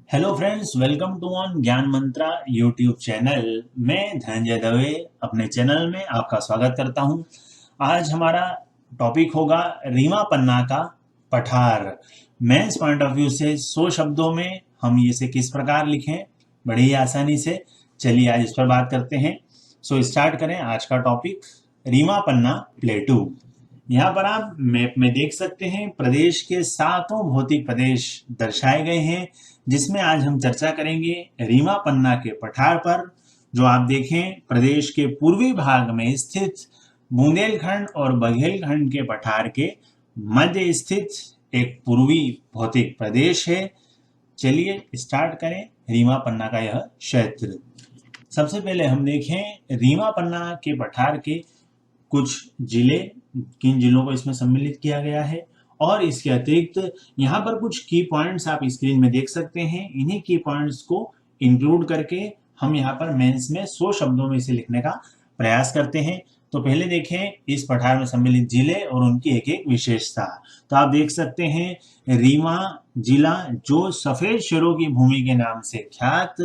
Hello friends, welcome to on Gyan Mantra YouTube channel. मैं धनंजय दवे अपने channel में आपका स्वागत करता हूं। आज हमारा टॉपिक होगा रीमा पन्ना का पठार। मेंस पॉइंट ऑफ व्यू से 100 शब्दों में हम इसे किस प्रकार लिखें बड़ी ही आसानी से। चलिए आज इस पर बात करते हैं। स्टार्ट करें आज का टॉपिक, रीमा पन्ना प्लेटू। यहाँ पर आप मैप में देख सकते हैं प्रदेश के 7 भौतिक प्रदेश दर्शाए गए हैं, जिसमें आज हम चर्चा करेंगे रीमा पन्ना के पठार पर, जो आप देखें प्रदेश के पूर्वी भाग में स्थित बुंदेलखंड और बघेलखंड के पठार के मध्य स्थित एक पूर्वी भौतिक प्रदेश है। चलिए स्टार्ट करें रीमा पन्ना का यह क्षेत्र। सबसे पहले हम देखें रीमा पन्ना के पठार के कुछ जिले, किन जिलों को इसमें सम्मिलित किया गया है, और इसके अतिरिक्त यहाँ पर कुछ की पॉइंट्स आप स्क्रीन में देख सकते हैं। इन्हीं की पॉइंट्स को इंक्लूड करके हम यहाँ पर मेंस में 100 शब्दों में इसे लिखने का प्रयास करते हैं। तो पहले देखें इस पठार में सम्मिलित जिले और उनकी एक एक विशेषता। तो आप देख सकते हैं रीवा जिला, जो सफेद शेरों की भूमि के नाम से ख्यात,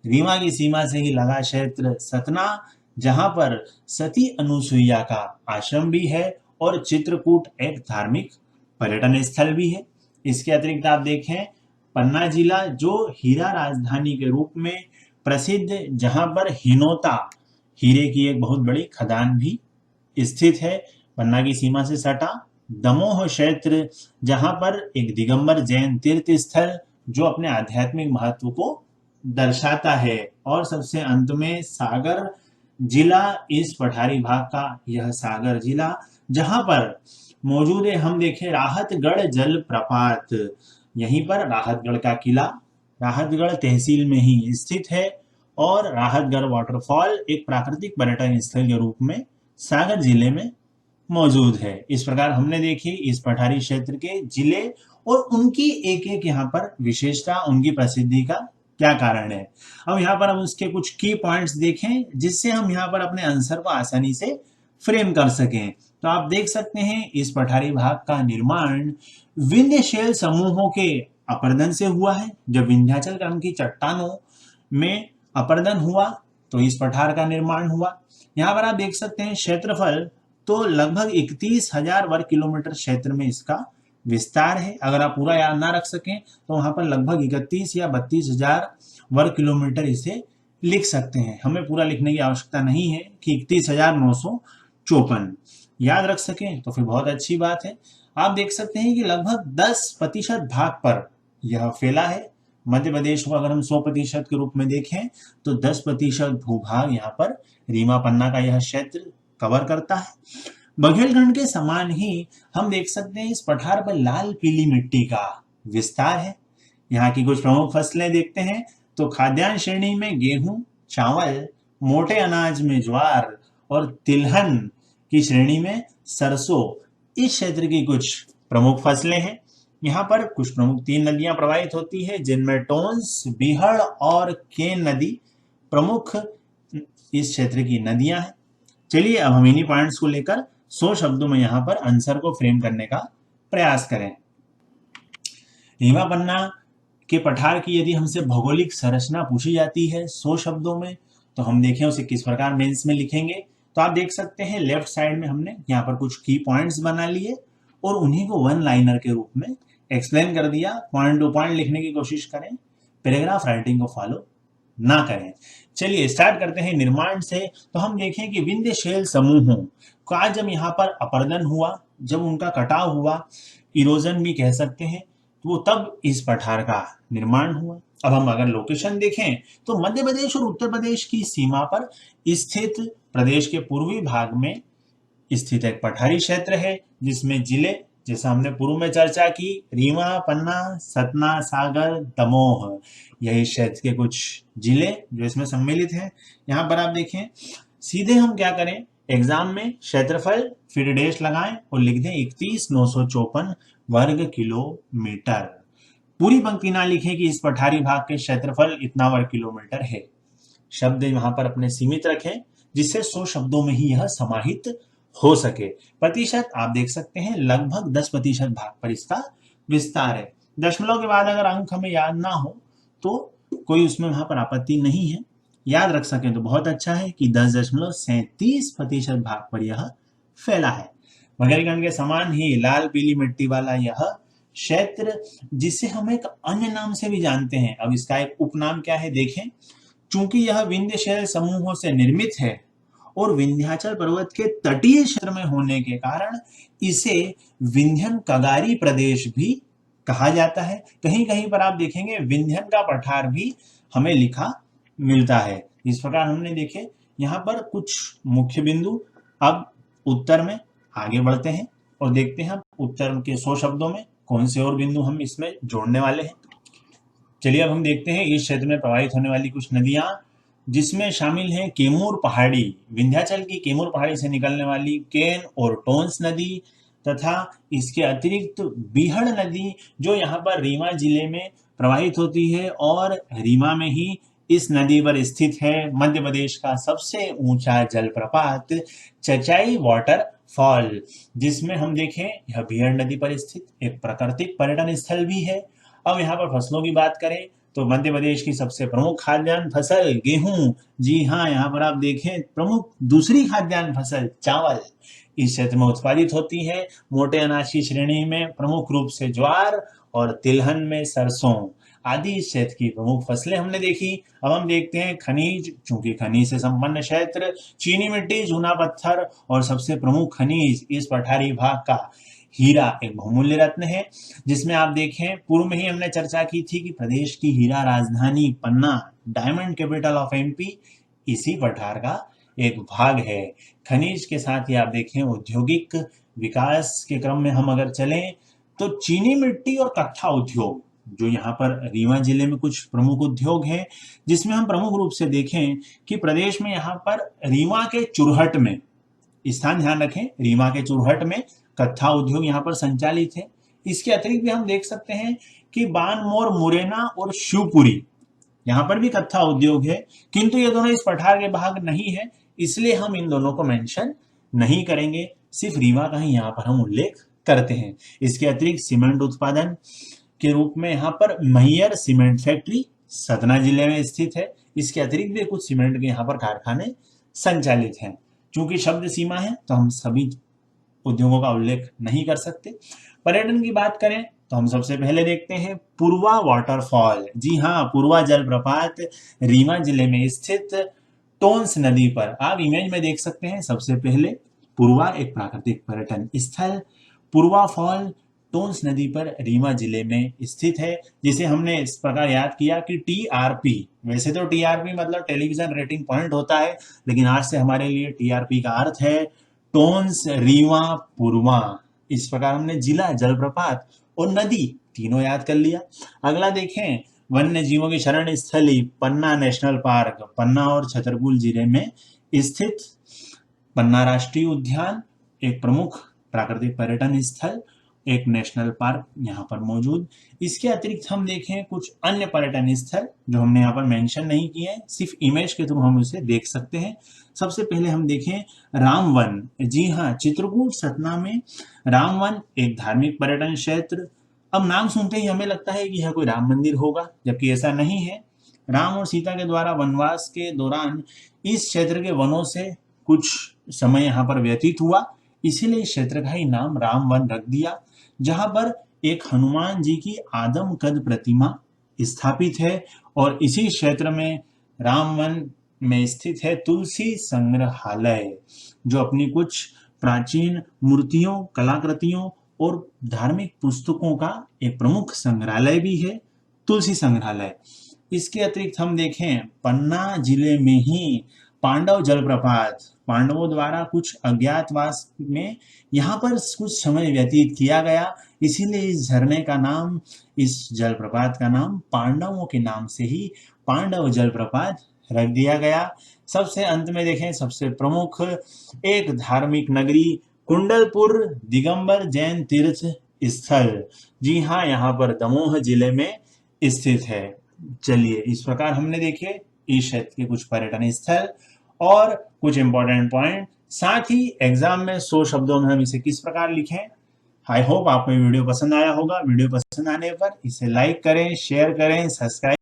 रीवा की सीमा से ही लगा क्षेत्र सतना, जहां पर सती अनुसुईया का आश्रम भी है और चित्रकूट एक धार्मिक पर्यटन स्थल भी है। इसके अतिरिक्त आप देखें पन्ना जिला, जो हीरा राजधानी के रूप में प्रसिद्ध, जहां पर हिनोता हीरे की एक बहुत बड़ी खदान भी स्थित है, पन्ना की सीमा से सटा। दमोह क्षेत्र, जहां पर एक दिगंबर जैन तीर्थ स्थल जो अपने आध्यात्मिक महत्व को दर्शाता है। और सबसे अंत में सागर जिला, इस पठारी भाग का यह सागर जिला, जहां पर मौजूद है हम देखें राहतगढ़ जल प्रपात। यहीं पर राहतगढ़ का किला राहतगढ़ तहसील में ही स्थित है, और राहतगढ़ वाटरफॉल एक प्राकृतिक पर्यटन स्थल के रूप में सागर जिले में मौजूद है। इस प्रकार हमने देखी इस पठारी क्षेत्र के जिले और उनकी एक एक यहाँ पर विशेषता, उनकी प्रसिद्धि का क्या कारण है। अब यहाँ पर हम उसके कुछ की पॉइंट्स देखें, जिससे हम यहाँ पर अपने आंसर को आसानी से फ्रेम कर सकें। तो आप देख सकते हैं इस पठारी भाग का निर्माण विंध्य शैल समूहों के अपरदन से हुआ है। जब विंध्याचल क्रम की चट्टानों में अपरदन हुआ तो इस पठार का निर्माण हुआ। यहाँ पर आप देख सकते हैं क्षेत्रफल तो लगभग 31,000 वर्ग किलोमीटर क्षेत्र में इसका विस्तार है। अगर आप पूरा याद ना रख सकें तो वहां पर लगभग 31 या 32,000 वर्ग किलोमीटर इसे लिख सकते हैं। हमें पूरा लिखने की आवश्यकता नहीं है कि 31,954 याद रख सकें तो फिर बहुत अच्छी बात है। आप देख सकते हैं कि लगभग 10% भाग पर यह फैला है। मध्य प्रदेश को अगर हम 100% के रूप में देखें तो 10% भूभाग यहाँ पर रीमा पन्ना का यह क्षेत्र कवर करता है। बघेलखंड के समान ही हम देख सकते हैं इस पठार पर लाल पीली मिट्टी का विस्तार है। यहाँ की कुछ प्रमुख फसलें देखते हैं तो खाद्यान्न श्रेणी में गेहूं, चावल, मोटे अनाज में ज्वार और तिलहन की श्रेणी में सरसों इस क्षेत्र की कुछ प्रमुख फसलें हैं। यहाँ पर कुछ प्रमुख 3 नदियां प्रवाहित होती है, जिनमें टोंस, बीहड़ और केन नदी प्रमुख इस क्षेत्र की नदियां हैं। चलिए अब हम इन्हीं पॉइंट्स को लेकर 100 शब्दों में यहाँ पर आंसर को फ्रेम करने का प्रयास करें। रीवा पन्ना के पठार की यदि हमसे भौगोलिक संरचना पूछी जाती है 100 शब्दों में, तो हम देखें उसे किस प्रकार मेंस में लिखेंगे। तो आप देख सकते हैं लेफ्ट साइड में हमने यहाँ पर कुछ की पॉइंट्स बना लिए और उन्हीं को वन लाइनर के रूप में एक्सप्लेन कर दिया। पॉइंट टू पॉइंट लिखने की कोशिश करें, पैराग्राफ राइटिंग को फॉलो ना करें। चलिए स्टार्ट करते हैं निर्माण से। तो हम देखें कि विंध्य शैल समूहों का जब यहाँ पर अपरदन हुआ, जब उनका कटाव हुआ, इरोजन भी कह सकते हैं, तो वो तब इस पठार का निर्माण हुआ। अब हम अगर लोकेशन देखें तो मध्य प्रदेश और उत्तर प्रदेश की सीमा पर स्थित प्रदेश के पूर्वी भाग में स्थित एक पठारी क्षेत्र है, जिसमें जिले जैसा हमने पूर्व में चर्चा की रीवा, पन्ना, सतना, सागर, दमोह, यही क्षेत्र के कुछ जिले जो इसमें सम्मिलित हैं। यहाँ पर आप देखें सीधे हम क्या करें, एग्जाम में क्षेत्रफल फिर डैश लगाएं और लिख दें 31,954 वर्ग किलोमीटर। पूरी पंक्ति ना लिखें कि इस पठारी भाग के क्षेत्रफल इतना वर्ग किलोमीटर है। शब्द वहां पर अपने सीमित रखें, जिससे 100 शब्दों में ही यह समाहित हो सके। प्रतिशत आप देख सकते हैं लगभग 10% भाग पर इसका विस्तार है। दशमलव के बाद अगर अंक हमें याद ना हो तो कोई उसमें वहां पर आपत्ति नहीं है। याद रख सकें तो बहुत अच्छा है कि 10.37% भाग पर यह फैला है। बघेलखंड के समान ही लाल पीली मिट्टी वाला यह क्षेत्र, जिसे हम एक अन्य नाम से भी जानते हैं, अब इसका एक उपनाम क्या है देखें। चूंकि यह विंध्य शैल समूहों से निर्मित है और विंध्याचल पर्वत के तटीय क्षेत्र में होने के कारण इसे विंध्यन कगारी प्रदेश भी कहा जाता है। कहीं कहीं पर आप देखेंगे विंध्यन का पठार भी हमें लिखा मिलता है। इस प्रकार हमने देखे यहाँ पर कुछ मुख्य बिंदु। अब उत्तर में आगे बढ़ते हैं और देखते हैं उत्तर के 100 शब्दों में कौन से और बिंदु हम इसमें जोड़ने वाले हैं। चलिए अब हम देखते हैं इस क्षेत्र में प्रवाहित होने वाली कुछ नदियां, जिसमें शामिल हैं केमूर पहाड़ी, विंध्याचल की केमूर पहाड़ी से निकलने वाली केन और टोंस नदी, तथा इसके अतिरिक्त बीहड़ नदी जो यहाँ पर रीवा जिले में प्रवाहित होती है और रीवा में ही इस नदी पर स्थित है मध्य प्रदेश का सबसे ऊंचा जलप्रपात चचाई वाटरफॉल, जिसमें हम देखें यह बीहड़ नदी पर स्थित एक प्राकृतिक पर्यटन स्थल भी है। अब यहाँ पर फसलों की बात करें तो मध्य प्रदेश की सबसे प्रमुख खाद्यान्न फसल गेहूं, जी हाँ यहाँ पर आप देखें प्रमुख दूसरी खाद्यान्न फसल चावल इस क्षेत्र में उत्पादित होती है। मोटे अनाज की श्रेणी में प्रमुख रूप से ज्वार और तिलहन में सरसों आदि इस क्षेत्र की प्रमुख फसलें हमने देखी। अब हम देखते हैं खनिज, चूंकि खनिज से संपन्न क्षेत्र, चीनी मिट्टी, चूना पत्थर और सबसे प्रमुख खनिज इस पठारी भाग का हीरा एक बहुमूल्य रत्न है, जिसमें आप देखें पूर्व में ही हमने चर्चा की थी कि प्रदेश की हीरा राजधानी पन्ना, डायमंड कैपिटल ऑफ एमपी, इसी पठार का एक भाग है। खनिज के साथ ही आप देखें औद्योगिक विकास के क्रम में हम अगर चलें तो चीनी मिट्टी और कत्था उद्योग, जो यहाँ पर रीवा जिले में कुछ प्रमुख उद्योग हैं, जिसमें हम प्रमुख रूप से देखें कि प्रदेश में यहाँ पर रीवा के चुरहट में, स्थान ध्यान रखें, रीवा के चुरहट में कत्था उद्योग यहाँ पर संचालित है। इसके अतिरिक्त भी हम देख सकते हैं कि बानमोर, मुरैना और शिवपुरी यहाँ पर भी कत्था उद्योग है, किंतु ये दोनों इस पठार के भाग नहीं है, इसलिए हम इन दोनों को मेंशन नहीं करेंगे, सिर्फ रीवा का ही यहाँ पर हम उल्लेख करते हैं। इसके अतिरिक्त सीमेंट उत्पादन के रूप में यहाँ पर मैयर सीमेंट फैक्ट्री सतना जिले में स्थित है। इसके अतिरिक्त भी कुछ सीमेंट के यहाँ पर कारखाने संचालित हैं। चूंकि शब्द सीमा है तो हम सभी उद्योगों का उल्लेख नहीं कर सकते। पर्यटन की बात करें तो हम सबसे पहले देखते हैं पूर्वा वाटरफॉल। जी हाँ, पूर्वा जलप्रपात रीवा जिले में स्थित टोंस नदी पर आप इमेज में देख सकते हैं। सबसे पहले पूर्वा एक प्राकृतिक पर्यटन स्थल पूर्वा फॉल टोंस नदी पर रीवा जिले में स्थित है, जिसे हमने इस प्रकार याद किया कि टीआरपी, वैसे तो टीआरपी मतलब टेलीविजन रेटिंग पॉइंट होता है, लेकिन आज से हमारे लिए टीआरपी का अर्थ है टोंस रीवा पूर्वा। इस प्रकार हमने जिला, जलप्रपात और नदी तीनों याद कर लिया। अगला देखें वन्य जीवों की शरण स्थली पन्ना नेशनल पार्क, पन्ना और छतरपुर जिले में स्थित पन्ना राष्ट्रीय उद्यान एक प्रमुख प्राकृतिक पर्यटन स्थल, एक नेशनल पार्क यहाँ पर मौजूद। इसके अतिरिक्त हम देखें कुछ अन्य पर्यटन स्थल जो हमने यहाँ पर मेंशन नहीं किए हैं, सिर्फ इमेज के थ्रू हम उसे देख सकते हैं। सबसे पहले हम देखें रामवन। जी हाँ, चित्रकूट सतना में रामवन एक धार्मिक पर्यटन क्षेत्र। अब नाम सुनते ही हमें लगता है कि यह कोई राम मंदिर होगा, जबकि ऐसा नहीं है। राम और सीता के द्वारा वनवास के दौरान इस क्षेत्र के वनों से कुछ समय यहाँ पर व्यतीत हुआ, इसीलिए इस क्षेत्र का ही नाम रामवन रख दिया, जहां पर एक हनुमान जी की आदम कद प्रतिमा स्थापित है। और इसी क्षेत्र में रामवन में स्थित है तुलसी संग्रहालय, जो अपनी कुछ प्राचीन मूर्तियों, कलाकृतियों और धार्मिक पुस्तकों का एक प्रमुख संग्रहालय भी है, तुलसी संग्रहालय। इसके अतिरिक्त हम देखें पन्ना जिले में ही पांडव जलप्रपात, पांडवों द्वारा कुछ अज्ञातवास में यहाँ पर कुछ समय व्यतीत किया गया, इसीलिए इस झरने का नाम, इस जलप्रपात का नाम पांडवों के नाम से ही पांडव जलप्रपात रख दिया गया। सबसे अंत में देखें सबसे प्रमुख एक धार्मिक नगरी कुंडलपुर दिगंबर जैन तीर्थ स्थल। जी हाँ, यहाँ पर दमोह जिले में स्थित है। चलिए, इस प्रकार हमने देखे इस क्षेत्र के कुछ पर्यटन स्थल और कुछ इंपॉर्टेंट पॉइंट, साथ ही एग्जाम में 100 शब्दों में हम इसे किस प्रकार लिखें। आई होप आपको ये वीडियो पसंद आया होगा। वीडियो पसंद आने पर इसे लाइक करें, शेयर करें, सब्सक्राइब